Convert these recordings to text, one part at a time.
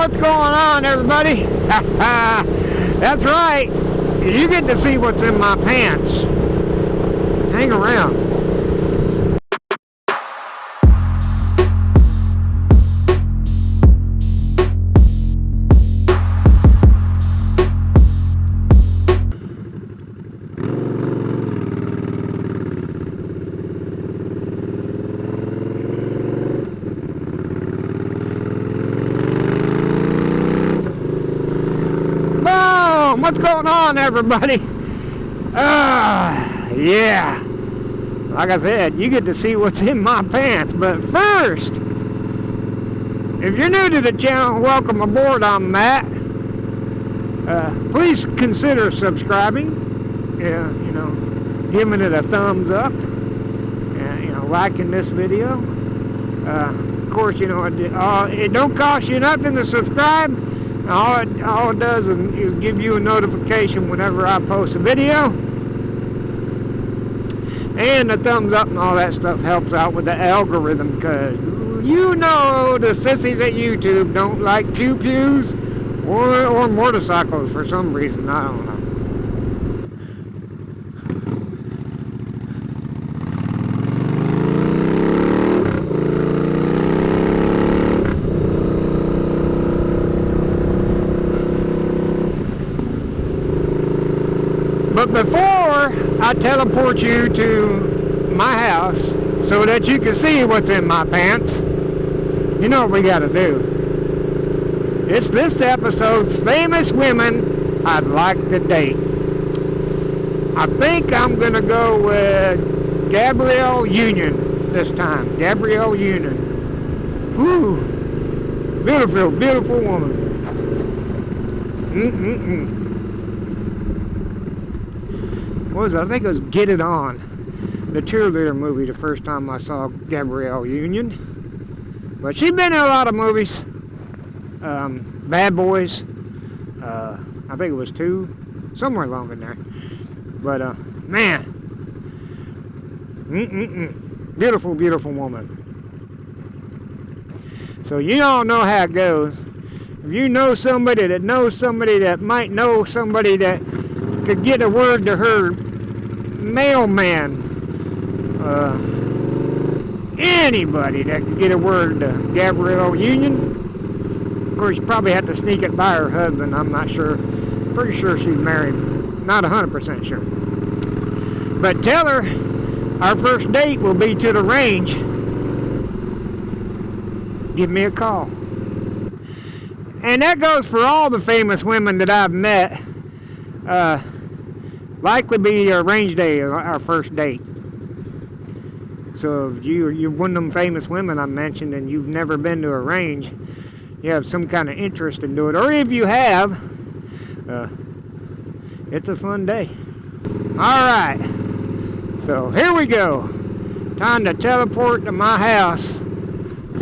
What's going on, everybody? That's right. You get to see what's in my pants. Hang around. What's going on, everybody? Yeah. Like I said, you get to see what's in my pants. But first, if you're new to the channel, welcome aboard. I'm Matt. Please consider subscribing. Yeah, you know, giving it a thumbs up. You know, liking this video. Of course, you know, it don't cost you nothing to subscribe. All it does is give you a notification whenever I post a video. And the thumbs up and all that stuff helps out with the algorithm, because you know the sissies at YouTube don't like pew-pews or motorcycles for some reason. I don't know. But before I teleport you to my house so that you can see what's in my pants, you know what we gotta do. It's this episode's famous women I'd like to date. I think I'm gonna go with Gabrielle Union this time. Gabrielle Union. Whew. Beautiful, beautiful woman. What was it? I think it was Get It On, the cheerleader movie, the first time I saw Gabrielle Union. But she's been in a lot of movies. Bad Boys, I think it was 2, somewhere along in there. But man, beautiful, beautiful woman. So you all know how it goes. If you know somebody that knows somebody that might know somebody that could get a word to her mailman, anybody that could get a word to Gabrielle Union. Of course, you probably have to sneak it by her husband. I'm not sure. Pretty sure she's married. Not 100% sure. But tell her our first date will be to the range. Give me a call. And that goes for all the famous women that I've met. Likely be a range day, our first date. So if you're one of them famous women I mentioned and you've never been to a range, you have some kind of interest in doing it, or if you have, it's a fun day. Alright, so here we go. Time to teleport to my house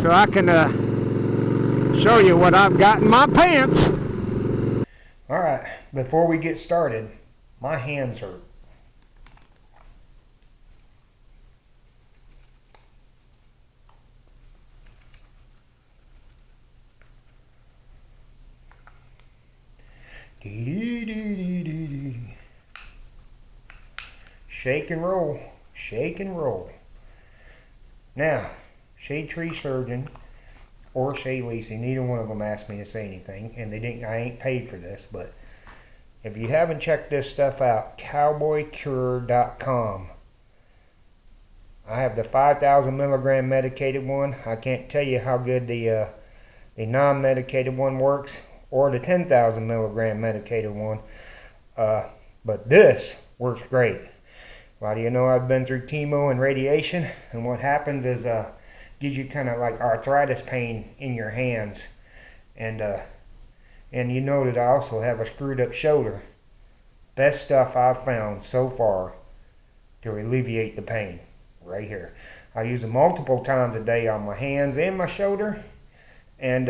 so I can show you what I've got in my pants. Alright, before we get started, my hands hurt. Shake and roll, shake and roll. Now, shade tree surgeon or shade leasing, neither one of them asked me to say anything, and they didn't. I ain't paid for this, but if you haven't checked this stuff out, cowboycure.com. I have the 5,000 milligram medicated one. I can't tell you how good the non-medicated one works, or the 10,000 milligram medicated one. But this works great. Well, you know, I've been through chemo and radiation, and what happens is gives you kind of like arthritis pain in your hands, and you know that I also have a screwed up shoulder. Best stuff I've found so far to alleviate the pain, right here. I use it multiple times a day on my hands and my shoulder, and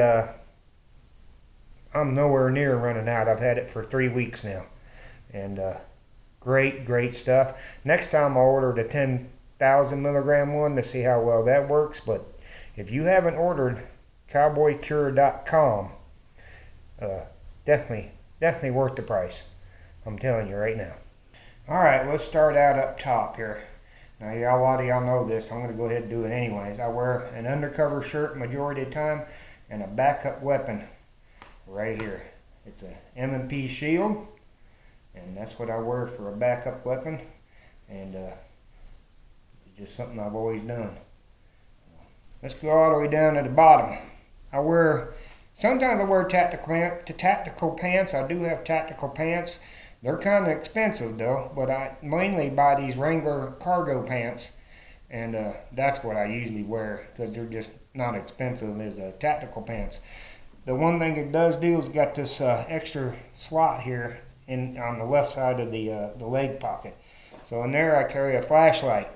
I'm nowhere near running out. I've had it for 3 weeks now, and great stuff. Next time I'll order the 10,000 milligram one to see how well that works. But if you haven't ordered cowboycure.com, Definitely worth the price. I'm telling you right now. All right, let's start out up top here. Now, a lot of y'all know this. I'm going to go ahead and do it anyways. I wear an undercover shirt majority of the time and a backup weapon right here. It's a M&P shield, and that's what I wear for a backup weapon. And it's just something I've always done. Let's go all the way down to the bottom. Sometimes I wear tactical pants. I do have tactical pants. They're kind of expensive though, but I mainly buy these Wrangler cargo pants, and that's what I usually wear because they're just not expensive as tactical pants. The one thing it does do is got this extra slot here on the left side of the leg pocket. So in there I carry a flashlight.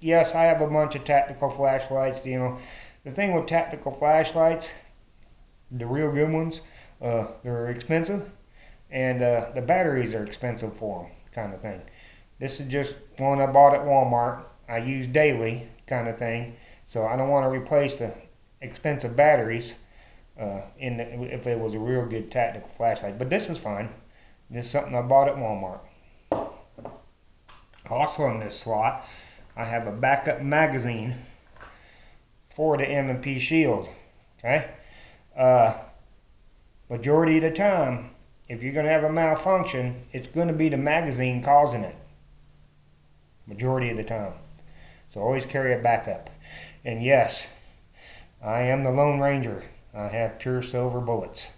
Yes, I have a bunch of tactical flashlights. You know, the thing with tactical flashlights, the real good ones, they're expensive. And the batteries are expensive for them, kind of thing. This is just one I bought at Walmart. I use daily, kind of thing. So I don't want to replace the expensive batteries if it was a real good tactical flashlight. But this is fine. This is something I bought at Walmart. Also in this slot, I have a backup magazine for the M&P shield. Okay. Majority of the time, if you're going to have a malfunction, it's going to be the magazine causing it. Majority of the time. So always carry a backup. And yes, I am the Lone Ranger. I have pure silver bullets.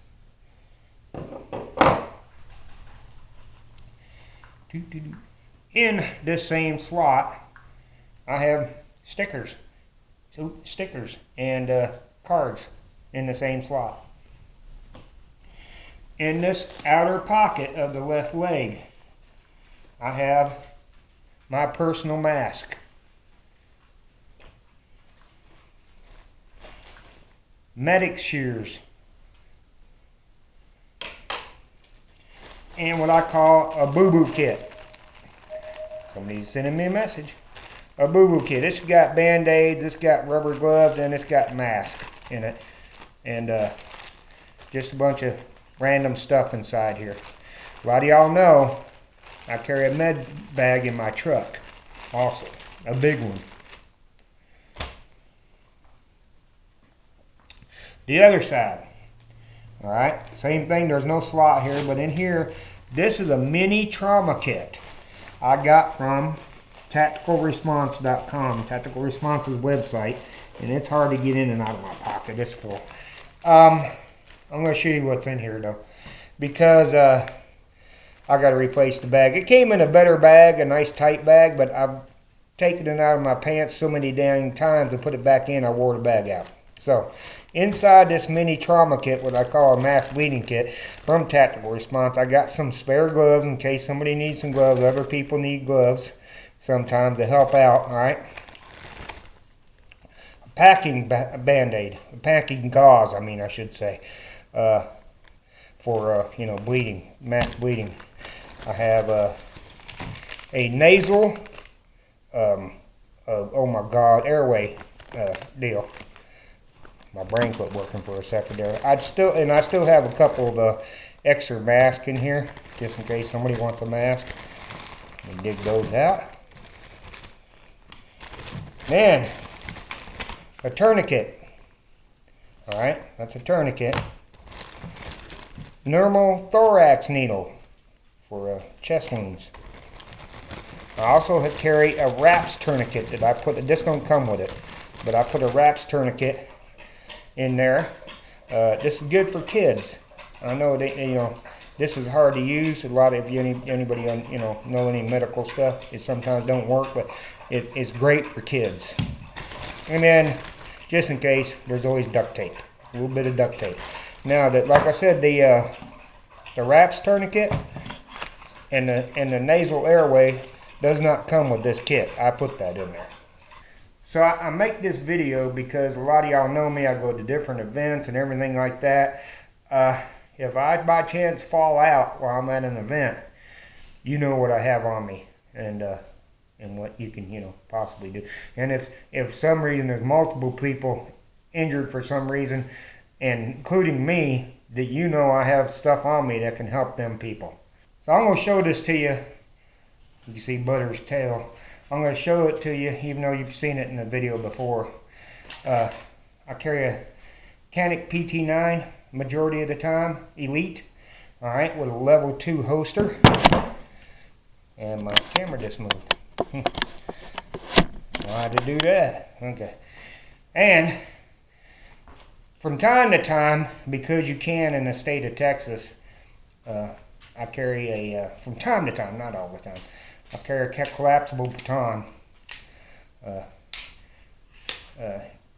In this same slot, I have stickers. So stickers and cards in the same slot. In this outer pocket of the left leg, I have my personal mask. Medic shears. And what I call a boo-boo kit. Somebody's sending me a message. A boo-boo kit. It's got band-aids, it's got rubber gloves, and it's got mask in it. And just a bunch of random stuff inside here. A lot of y'all know I carry a med bag in my truck also, a big one. The other side, all right, same thing. There's no slot here, but in here, this is a mini trauma kit I got from tacticalresponse.com, Tactical Response's website, and it's hard to get in and out of my pocket. It's full. I'm going to show you what's in here though, because I got to replace the bag. It came in a better bag, a nice tight bag, but I've taken it out of my pants so many dang times to put it back in, I wore the bag out. So inside this mini trauma kit, what I call a mass bleeding kit from Tactical Response, I got some spare gloves in case somebody needs some gloves. Other people need gloves sometimes to help out, all right? A packing band-aid, a packing gauze, I should say. For bleeding, mass bleeding. I have a nasal, oh my God, airway deal. My brain quit working for a second there. I still have a couple of extra masks in here, just in case somebody wants a mask. Let me dig those out. Man, a tourniquet. All right, that's a tourniquet. Normal thorax needle for chest wounds. I also carry a wraps tourniquet that I put. This don't come with it, but I put a wraps tourniquet in there. This is good for kids. I know that this is hard to use. A lot of anybody know any medical stuff, it sometimes don't work, but it's great for kids. And then, just in case, there's always duct tape. A little bit of duct tape. Now that, like I said, the wraps tourniquet and the nasal airway does not come with this kit. I put that in there. So I make this video because a lot of y'all know me. I go to different events and everything like that. If I by chance fall out while I'm at an event, you know what I have on me and what you can possibly do. And if some reason there's multiple people injured for some reason, and including me, that you know I have stuff on me that can help them people. So I'm going to show this to you. You can see Butter's tail. I'm going to show it to you even though you've seen it in the video before. I carry a Canic PT9 majority of the time, Elite. Alright, with a level 2 holster. And my camera just moved. Why to do that? Okay. And from time to time, because you can in the state of Texas, I carry a, from time to time, not all the time, I carry a collapsible baton.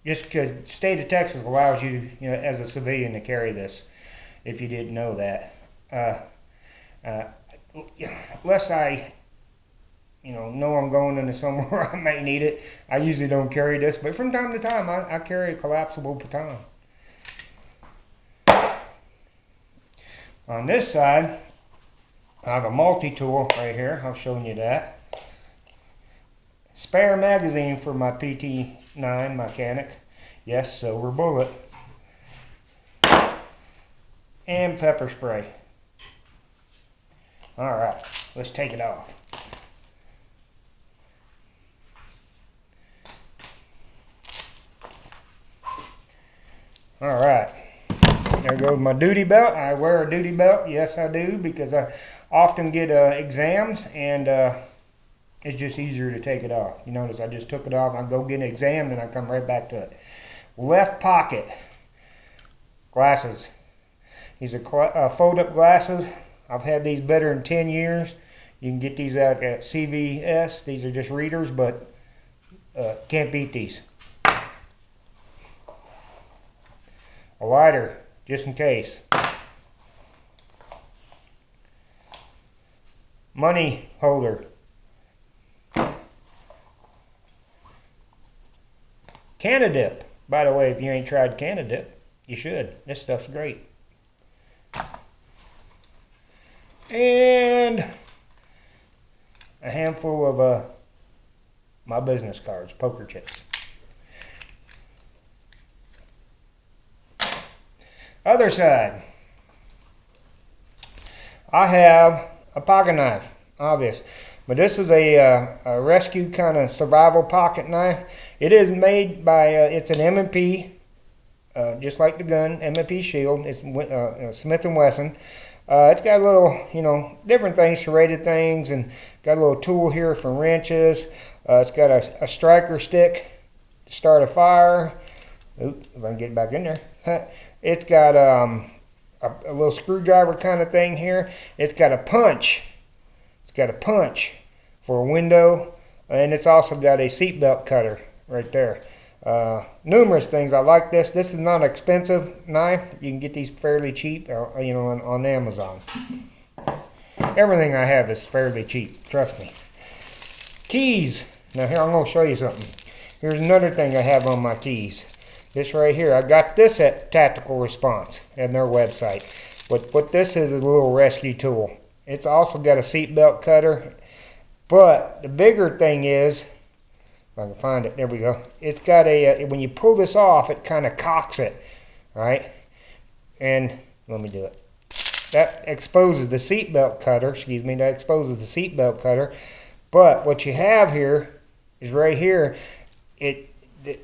Just because the state of Texas allows you, as a civilian to carry this, if you didn't know that. Unless I, know I'm going into somewhere I may need it, I usually don't carry this, but from time to time I carry a collapsible baton. On this side, I have a multi-tool right here. I've shown you that. Spare magazine for my PT9 mechanic. Yes, silver bullet. And pepper spray. Alright, let's take it off. Alright, there goes my duty belt. I wear a duty belt. Yes, I do, because I often get exams, and it's just easier to take it off. You notice I just took it off. I go get an exam, and I come right back to it. Left pocket. Glasses. These are fold-up glasses. I've had these better than 10 years. You can get these out at CVS. These are just readers, but can't beat these. A lighter, just in case. Money holder. Canadip. By the way, if you ain't tried Canadip, you should. This stuff's great. And a handful of my business cards, poker chips. Other side, I have a pocket knife, obvious, but this is a rescue kind of survival pocket knife. It is made by, it's an M&P, just like the gun, M&P Shield. It's Smith & Wesson. It's got a little, different things, serrated things, and got a little tool here for wrenches. It's got a striker stick to start a fire. Oop, if I can get back in there. It's got a little screwdriver kind of thing here. It's got a punch. It's got a punch for a window, and it's also got a seatbelt cutter right there. Numerous things. I like this. This is not an expensive knife. You can get these fairly cheap, on Amazon. Everything I have is fairly cheap. Trust me. Keys. Now here, I'm going to show you something. Here's another thing I have on my keys. This right here. I got this at Tactical Response and their website. But what this is a little rescue tool. It's also got a seatbelt cutter. But the bigger thing is, if I can find it, there we go. It's got a, when you pull this off, it kind of cocks it, right? And let me do it. That exposes the seatbelt cutter, that exposes the seatbelt cutter. But what you have here is right here,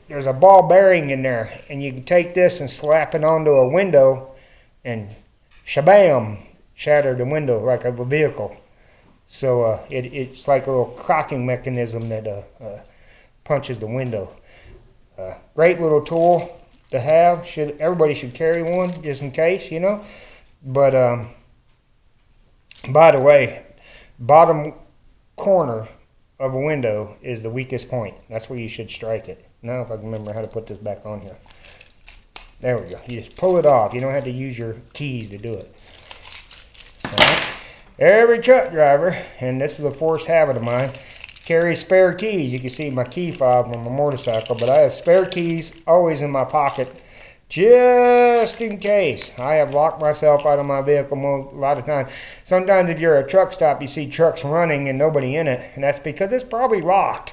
there's a ball bearing in there, and you can take this and slap it onto a window and shabam, shatter the window like of a vehicle. So it's like a little cocking mechanism that punches the window. Great little tool to have. Everybody should carry one just in case, But by the way, bottom corner of a window is the weakest point. That's where you should strike it. Now if I can remember how to put this back on here. There we go. You just pull it off. You don't have to use your keys to do it. All right. Every truck driver, and this is a forced habit of mine, carries spare keys. You can see my key fob on my motorcycle, but I have spare keys always in my pocket just in case. I have locked myself out of my vehicle a lot of times. Sometimes if you're at a truck stop, you see trucks running and nobody in it, and that's because it's probably locked.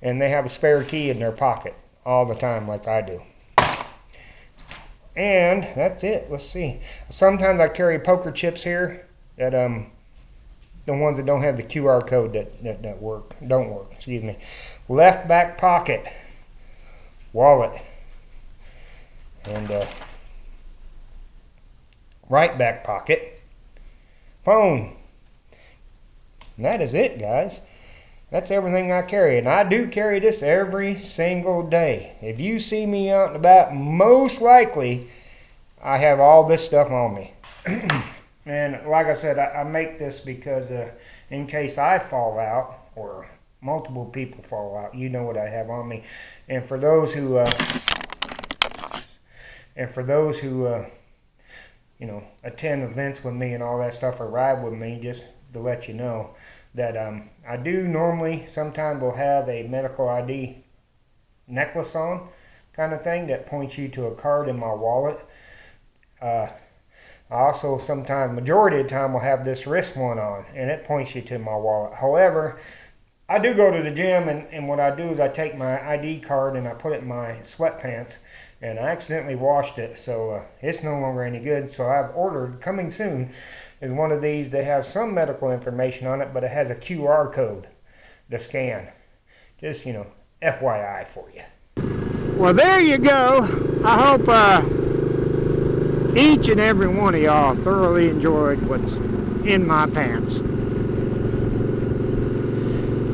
And they have a spare key in their pocket all the time like I do. And that's it. Let's see. Sometimes I carry poker chips here that the ones that don't have the QR code that don't work. Excuse me. Left back pocket, wallet, and right back pocket, phone. And that is it, guys. That's everything I carry, and I do carry this every single day. If you see me out and about, most likely I have all this stuff on me. And like I said, I make this because in case I fall out or multiple people fall out, you know what I have on me. And for those who you know, attend events with me and all that stuff, or ride with me, just to let you know that I do normally sometimes will have a medical ID necklace on, kind of thing, that points you to a card in my wallet. I also sometimes, majority of the time, will have this wrist one on, and it points you to my wallet. However, I do go to the gym, and what I do is I take my ID card and I put it in my sweatpants, and I accidentally washed it, so it's no longer any good. So I've ordered, coming soon, is one of these that has some medical information on it, but it has a QR code to scan. Just, you know, FYI for you. Well, there you go. I hope each and every one of y'all thoroughly enjoyed what's in my pants.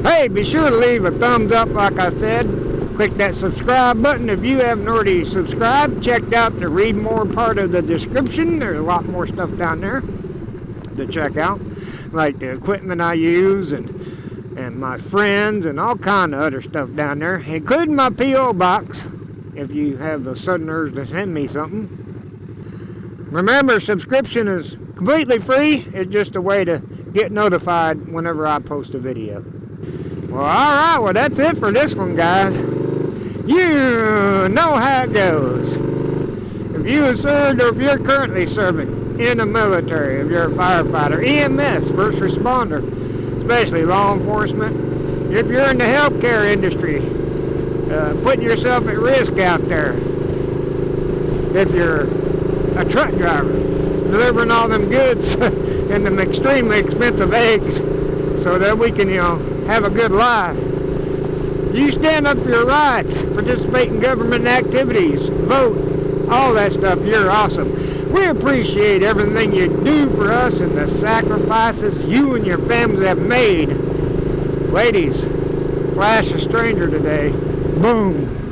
Hey, be sure to leave a thumbs up, like I said. Click that subscribe button if you haven't already subscribed. Check out the read more part of the description. There's a lot more stuff down there to check out, like the equipment I use and my friends and all kind of other stuff down there, including my P.O. box if you have the southerners to send me something. Remember, subscription is completely free. It's just a way to get notified whenever I post a video. Well, alright, well that's it for this one, guys. You know how it goes. If you have served, or if you're currently serving in the military, if you're a firefighter, EMS, first responder, especially law enforcement, if you're in the healthcare industry, putting yourself at risk out there, if you're a truck driver, delivering all them goods and them extremely expensive eggs so that we can, you know, have a good life. You stand up for your rights, participate in government activities, vote, all that stuff. You're awesome. We appreciate everything you do for us and the sacrifices you and your families have made. Ladies, flash a stranger today. Boom.